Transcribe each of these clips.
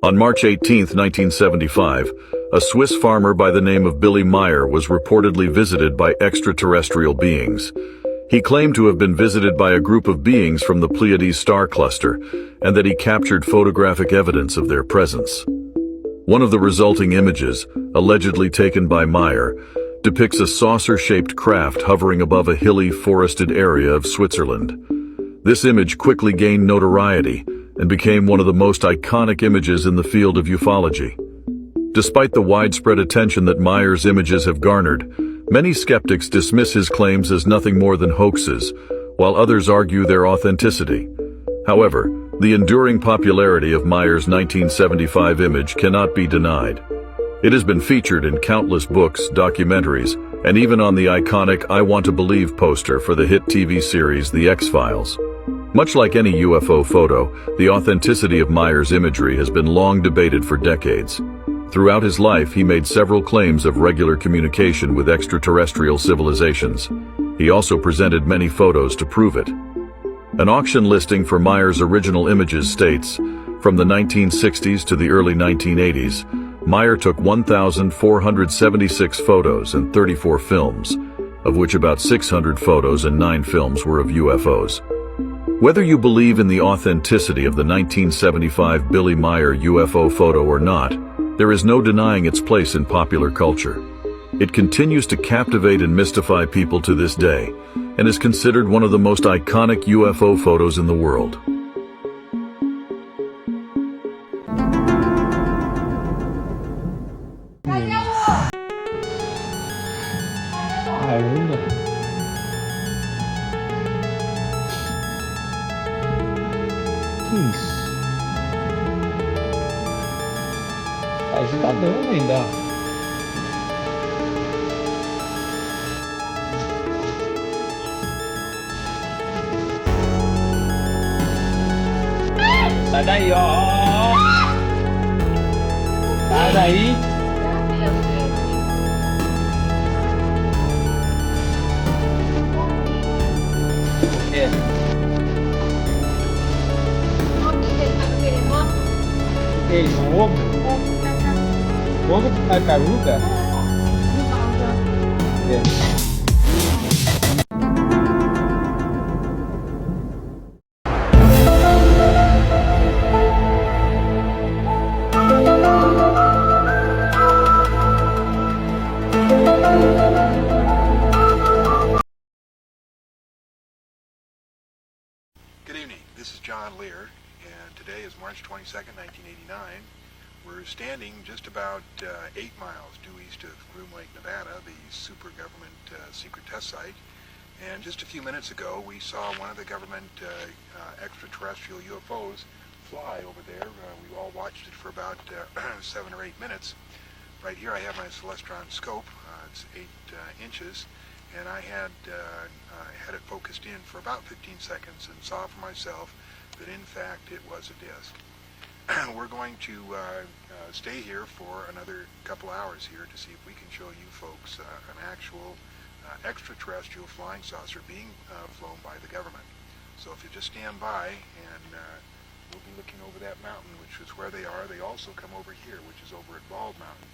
On March 18, 1975, a Swiss farmer by the name of Billy Meyer was reportedly visited by extraterrestrial beings. He claimed to have been visited by a group of beings from the Pleiades star cluster, and that he captured photographic evidence of their presence. One of the resulting images, allegedly taken by Meyer, depicts a saucer-shaped craft hovering above a hilly, forested area of Switzerland. This image quickly gained notoriety and became one of the most iconic images in the field of ufology. Despite the widespread attention that Meyer's images have garnered, many skeptics dismiss his claims as nothing more than hoaxes, while others argue their authenticity. However, the enduring popularity of Meyer's 1975 image cannot be denied. It has been featured in countless books, documentaries, and even on the iconic I Want to Believe poster for the hit TV series The X-Files. Much like any UFO photo, the authenticity of Meyer's imagery has been long debated for decades. Throughout his life, he made several claims of regular communication with extraterrestrial civilizations. He also presented many photos to prove it. An auction listing for Meyer's original images states, from the 1960s to the early 1980s, Meyer took 1,476 photos and 34 films, of which about 600 photos and 9 films were of UFOs. Whether you believe in the authenticity of the 1975 Billy Meyer UFO photo or not, there is no denying its place in popular culture. It continues to captivate and mystify people to this day, and is considered one of the most iconic UFO photos in the world. Isso tá dando ainda. Sai daí, ó. Sai daí. É. Ei, um ovo? Ovo de tartaruga? É. Good evening, this is John Lear, and today is March 22nd, 1989. We're standing just about 8 miles due east of Groom Lake, Nevada, the super government secret test site. And just a few minutes ago, we saw one of the government extraterrestrial UFOs fly over there. We all watched it for about 7 or 8 minutes. Right here I have my Celestron scope. It's 8 inches. And I had it focused in for about 15 seconds and saw for myself that in fact it was a disc. We're going to stay here for another couple hours here to see if we can show you folks an actual extraterrestrial flying saucer being flown by the government. So if you just stand by, and we'll be looking over that mountain, which is where they are. They also come over here, which is over at Bald Mountain.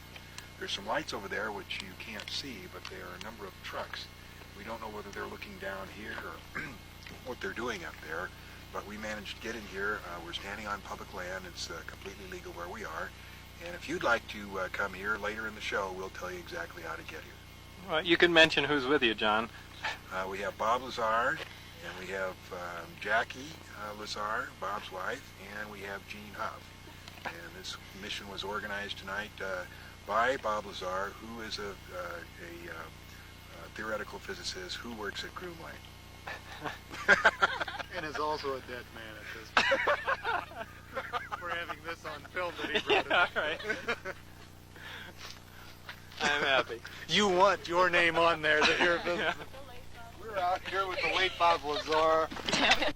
There's some lights over there which you can't see, but there are a number of trucks. We don't know whether they're looking down here or what they're doing up there, but we managed to get in here. We're standing on public land. It's completely legal where we are. And if you'd like to come here later in the show, we'll tell you exactly how to get here. Well, you can mention who's with you, John. We have Bob Lazar, and we have Jackie Lazar, Bob's wife, and we have Gene Huff. And this mission was organized tonight by Bob Lazar, who is a theoretical physicist who works at Groom Lake. And is also a dead man at this point. We're having this on film that he brought Yeah, right. I'm happy. You want your name on there that you're a physicist. Yeah. We're out here with the late Bob Lazar. Damn it.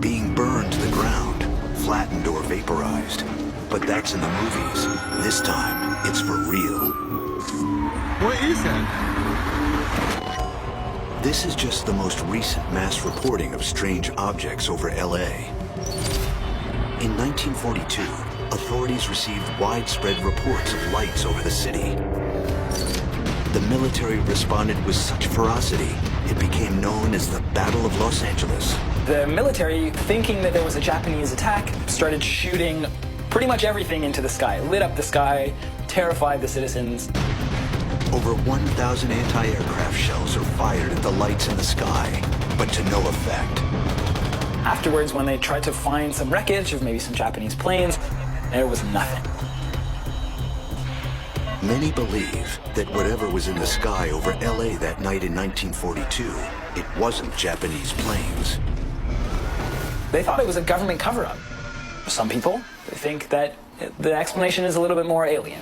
Being burned to the ground, flattened or vaporized. But that's in the movies. This time, it's for real. What is that? This is just the most recent mass reporting of strange objects over LA. In 1942, authorities received widespread reports of lights over the city. The military responded with such ferocity, it became known as the Battle of Los Angeles. The military, thinking that there was a Japanese attack, started shooting pretty much everything into the sky, lit up the sky, terrified the citizens. Over 1,000 anti-aircraft shells are fired at the lights in the sky, but to no effect. Afterwards, when they tried to find some wreckage of maybe some Japanese planes, there was nothing. Many believe that whatever was in the sky over LA that night in 1942, it wasn't Japanese planes. They thought it was a government cover-up. Some people think that the explanation is a little bit more alien.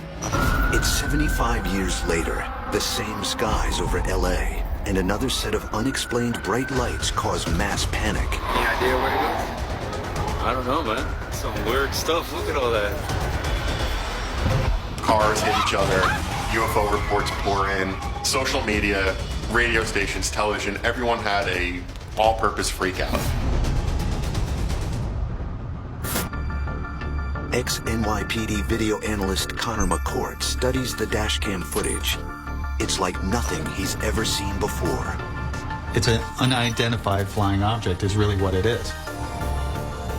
It's 75 years later, the same skies over LA, and another set of unexplained bright lights cause mass panic. Any idea where it is? I don't know, man. Some weird stuff. Look at all that. Cars hit each other, UFO reports pour in, social media, radio stations, television, everyone had a all-purpose freak out. Ex-NYPD video analyst Connor McCourt studies the dashcam footage. It's like nothing he's ever seen before. It's an unidentified flying object is really what it is.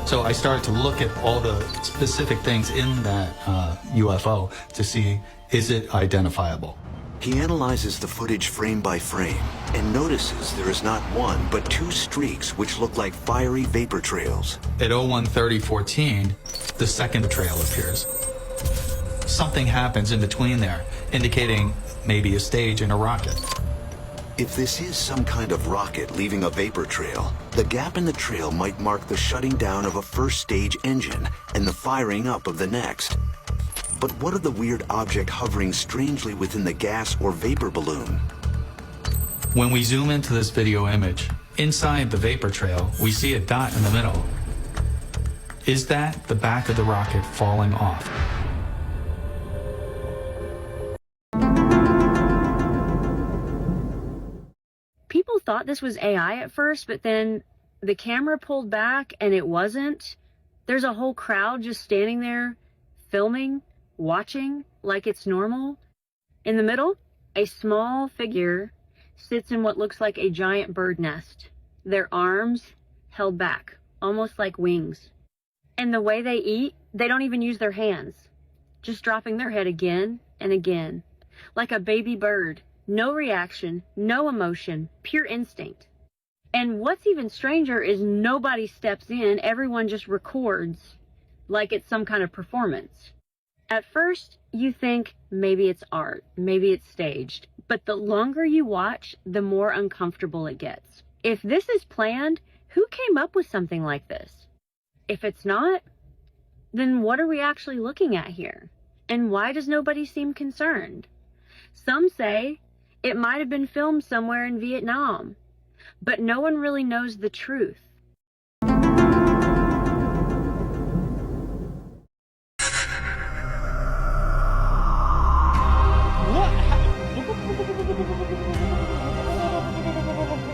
So I started to look at all the specific things in that UFO to see, is it identifiable? He analyzes the footage frame by frame and notices there is not one but two streaks which look like fiery vapor trails. At 01:30:14, the second trail appears. Something happens in between there, indicating maybe a stage in a rocket. If this is some kind of rocket leaving a vapor trail, the gap in the trail might mark the shutting down of a first stage engine and the firing up of the next. But what of the weird object hovering strangely within the gas or vapor balloon? When we zoom into this video image, inside the vapor trail, we see a dot in the middle. Is that the back of the rocket falling off? People thought this was AI at first, but then the camera pulled back and it wasn't. There's a whole crowd just standing there, filming, watching like it's normal. In the middle, a small figure sits in what looks like a giant bird nest, their arms held back, almost like wings. And the way they eat, they don't even use their hands, just dropping their head again and again, like a baby bird. No reaction, no emotion, pure instinct. And what's even stranger is nobody steps in, everyone just records like it's some kind of performance. At first, you think maybe it's art, maybe it's staged, but the longer you watch, the more uncomfortable it gets. If this is planned, who came up with something like this? If it's not, then what are we actually looking at here? And why does nobody seem concerned? Some say it might have been filmed somewhere in Vietnam, but no one really knows the truth.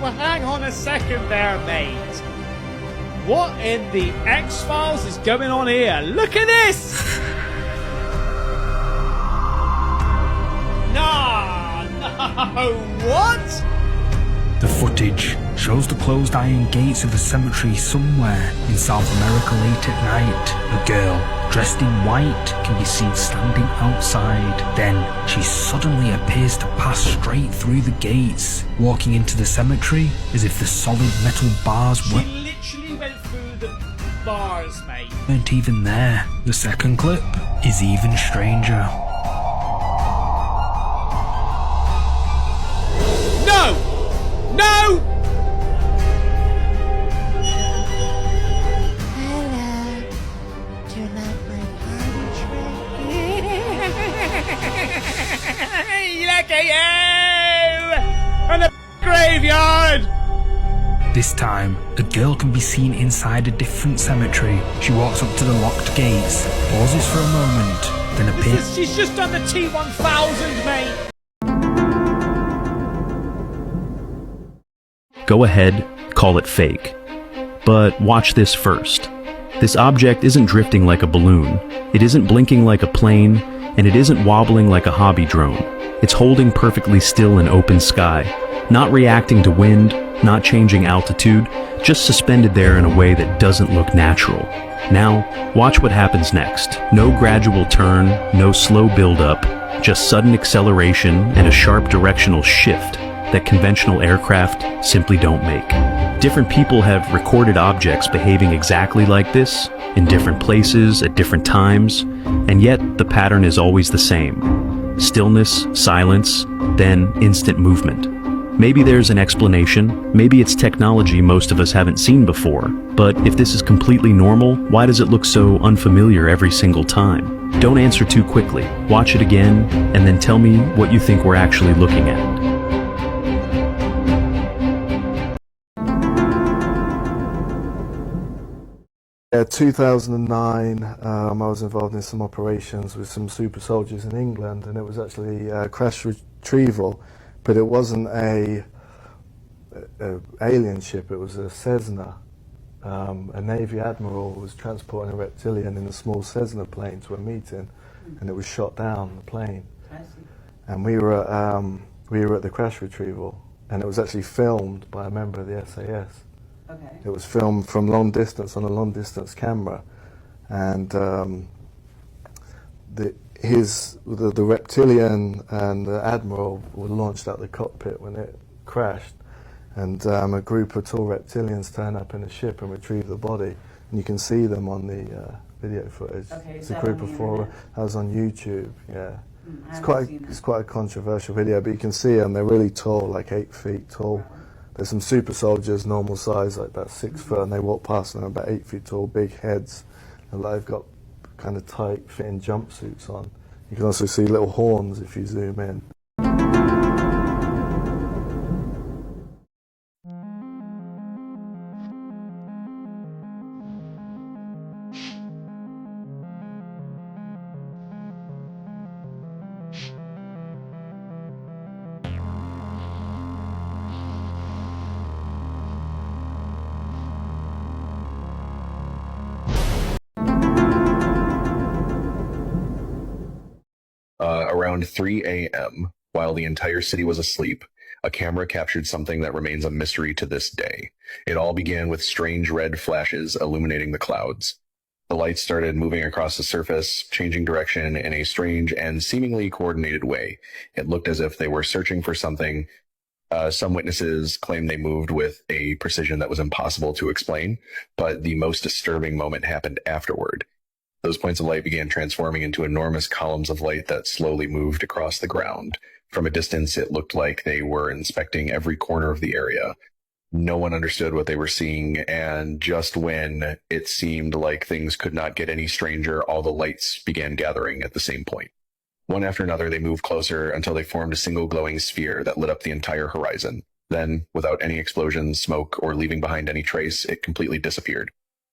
Well, hang on a second there, mate. What in the X-Files is going on here? Look at this! No, what? The footage shows the closed iron gates of the cemetery somewhere in South America late at night. A girl, dressed in white, can be seen standing outside. Then she suddenly appears to pass straight through the gates, walking into the cemetery as if the solid metal bars She literally went through the bars, mate. weren't even there. The second clip is even stranger. No! No! Hello. Do you like my party Hey, look at you! And the graveyard! This time, a girl can be seen inside a different cemetery. She walks up to the locked gates, pauses for a moment, then appears. She's just on the T-1000, mate. Go ahead, call it fake. But watch this first. This object isn't drifting like a balloon, it isn't blinking like a plane, and it isn't wobbling like a hobby drone. It's holding perfectly still in open sky, not reacting to wind, not changing altitude, just suspended there in a way that doesn't look natural. Now, watch what happens next. No gradual turn, no slow build-up, just sudden acceleration and a sharp directional shift that conventional aircraft simply don't make. Different people have recorded objects behaving exactly like this, in different places, at different times, and yet the pattern is always the same. Stillness, silence, then instant movement. Maybe there's an explanation, maybe it's technology most of us haven't seen before, but if this is completely normal, why does it look so unfamiliar every single time? Don't answer too quickly. Watch it again, and then tell me what you think we're actually looking at. Yeah, 2009, I was involved in some operations with some super soldiers in England, and it was actually crash retrieval, but it wasn't a alien ship, it was a Cessna. A Navy admiral was transporting a reptilian in a small Cessna plane to a meeting, and it was shot down, the plane. And we were at the crash retrieval, and it was actually filmed by a member of the SAS. Okay. It was filmed from long distance on a long distance camera, and the reptilian and the admiral were launched out the cockpit when it crashed, and a group of tall reptilians turn up in a ship and retrieve the body, and you can see them on the video footage. Okay, it's a group of four. That was on YouTube. Yeah, it's quite a controversial video, but you can see them. They're really tall, like 8 feet tall. There's some super soldiers, normal size, like about 6 foot, and they walk past them, about 8 feet tall, big heads, and they've got kind of tight fitting jumpsuits on. You can also see little horns if you zoom in. Around 3 a.m., while the entire city was asleep, a camera captured something that remains a mystery to this day. It all began with strange red flashes illuminating the clouds. The lights started moving across the surface, changing direction in a strange and seemingly coordinated way. It looked as if they were searching for something. Some witnesses claim they moved with a precision that was impossible to explain, but the most disturbing moment happened afterward. Those points of light began transforming into enormous columns of light that slowly moved across the ground. From a distance, it looked like they were inspecting every corner of the area. No one understood what they were seeing, and just when it seemed like things could not get any stranger, all the lights began gathering at the same point. One after another, they moved closer until they formed a single glowing sphere that lit up the entire horizon. Then, without any explosions, smoke, or leaving behind any trace, it completely disappeared.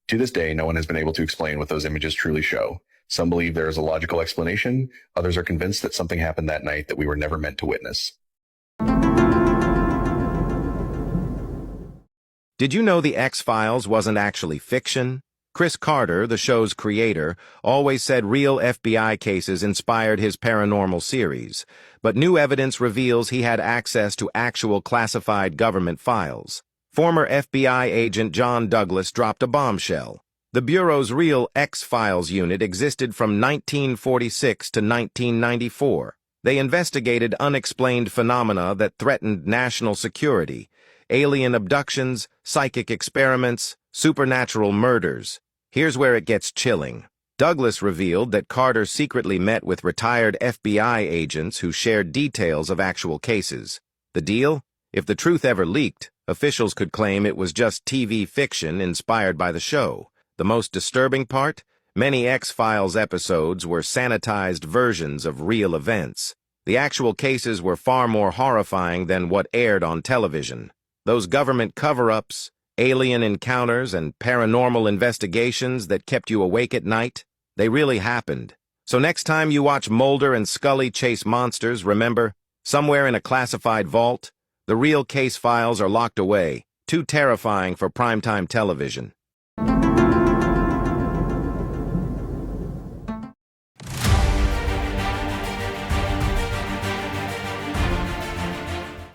To this day, no one has been able to explain what those images truly show. Some believe there is a logical explanation, others are convinced that something happened that night that we were never meant to witness. Did you know The X-Files wasn't actually fiction? Chris Carter, the show's creator, always said real FBI cases inspired his paranormal series, but new evidence reveals he had access to actual classified government files. Former FBI agent John Douglas dropped a bombshell. The Bureau's real X-Files unit existed from 1946 to 1994. They investigated unexplained phenomena that threatened national security, alien abductions, psychic experiments, supernatural murders. Here's where it gets chilling. Douglas revealed that Carter secretly met with retired FBI agents who shared details of actual cases. The deal? If the truth ever leaked, officials could claim it was just TV fiction inspired by the show. The most disturbing part? Many X-Files episodes were sanitized versions of real events. The actual cases were far more horrifying than what aired on television. Those government cover-ups, alien encounters, and paranormal investigations that kept you awake at night, they really happened. So next time you watch Mulder and Scully chase monsters, remember, somewhere in a classified vault, the real case files are locked away, too terrifying for primetime television.